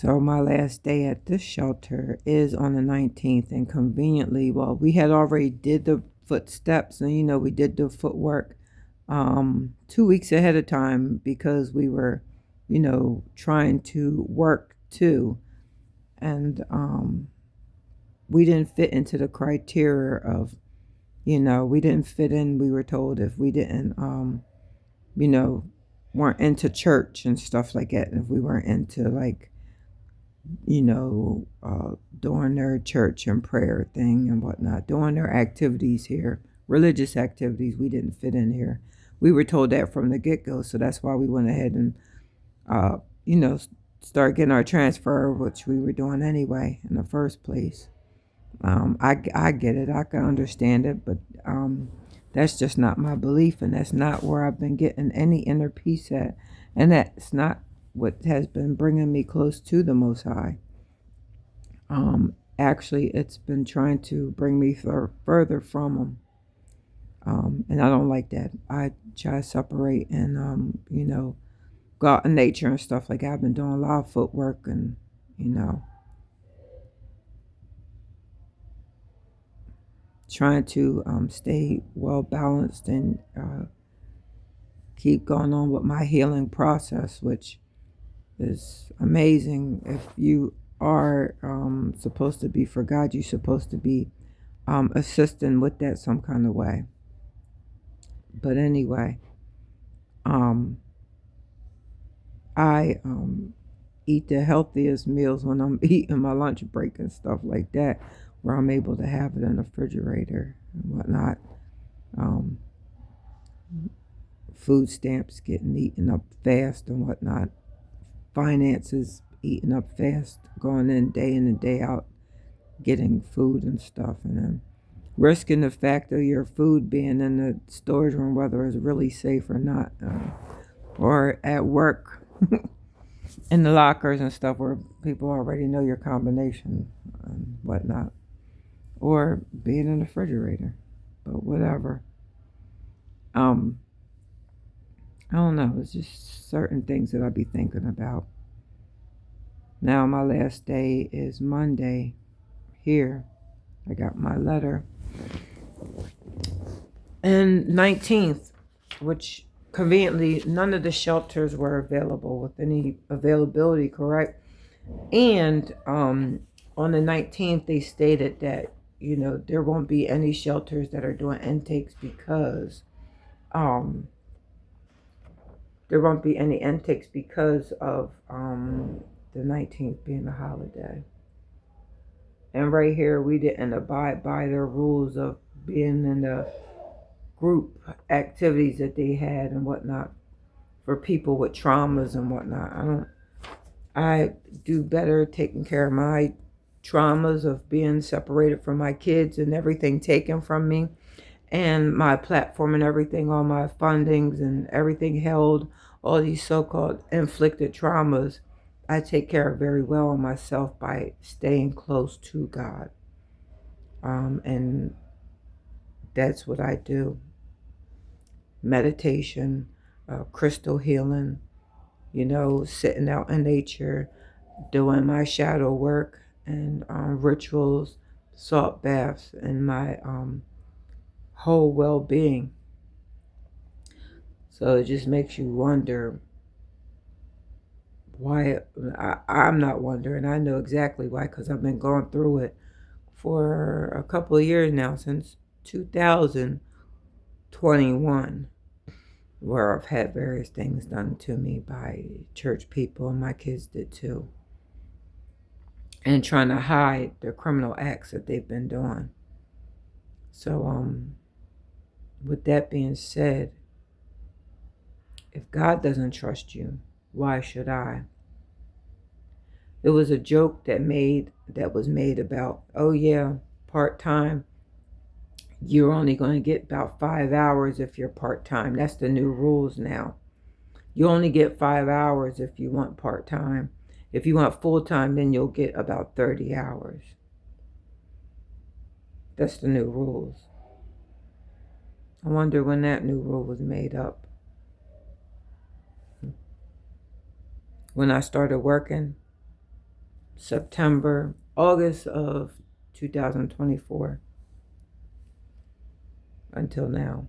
So my last day at this shelter is on the 19th, and conveniently, well, we had already did the footsteps, and we did the footwork 2 weeks ahead of time because we were, trying to work too, and we didn't fit into the criteria of, we didn't fit in. We were told if we didn't, you know, weren't into church and stuff like that, if we weren't into like doing their church and prayer thing and whatnot, doing their activities here, religious activities. We didn't fit in here. We were told that from the get go, so that's why we went ahead and, uh, you know, start getting our transfer, which we were doing anyway in the first place. I get it, I can understand it, but that's just not my belief, and that's not where I've been getting any inner peace at, and that's not what has been bringing me close to the Most High. Actually, it's been trying to bring me further from Him, and I don't like that. I try to separate and, go out in nature and stuff like that. I've been doing a lot of footwork and, you know, trying to stay well balanced and keep going on with my healing process, which is amazing. If you are supposed to be for God, you're supposed to be assisting with that some kind of way. But anyway, um, I eat the healthiest meals when I'm eating my lunch break and stuff like that, where I'm able to have it in the refrigerator and whatnot. Um, Food stamps getting eaten up fast and whatnot. Finances eating up fast, going in and day out, getting food and stuff, and then risking the fact of your food being in the storage room, whether it's really safe or not, or at work in the lockers and stuff where people already know your combination and whatnot, or being in the refrigerator. But whatever. Um, I don't know. It's just certain things that I be thinking about. Now my last day is Monday here. I got my letter. And 19th, which conveniently none of the shelters were available with any availability, correct? And on the 19th, they stated that, there won't be any shelters that are doing intakes because um, there won't be any intakes because of the 19th being a holiday. And right here, we didn't abide by their rules of being in the group activities that they had and whatnot for people with traumas and whatnot. I do better taking care of my traumas of being separated from my kids and everything taken from me, and my platform and everything, all my fundings and everything held, all these so-called inflicted traumas. I take care of very well of myself by staying close to God. And that's what I do. Meditation, crystal healing, sitting out in nature, doing my shadow work and rituals, salt baths, and my whole well-being. So it just makes you wonder why. I'm not wondering. I know exactly why, because I've been going through it for a couple of years now, since 2021, where I've had various things done to me by church people, and my kids did too, and trying to hide the criminal acts that they've been doing. So, with that being said, if God doesn't trust you, why should I? It was a joke that was made about, oh yeah, part-time. You're only going to get about 5 hours if you're part-time. That's the new rules now. You only get 5 hours if you want part-time. If you want full-time, then you'll get about 30 hours. That's the new rules. I wonder when that new rule was made up. When I started working, August of 2024 until now.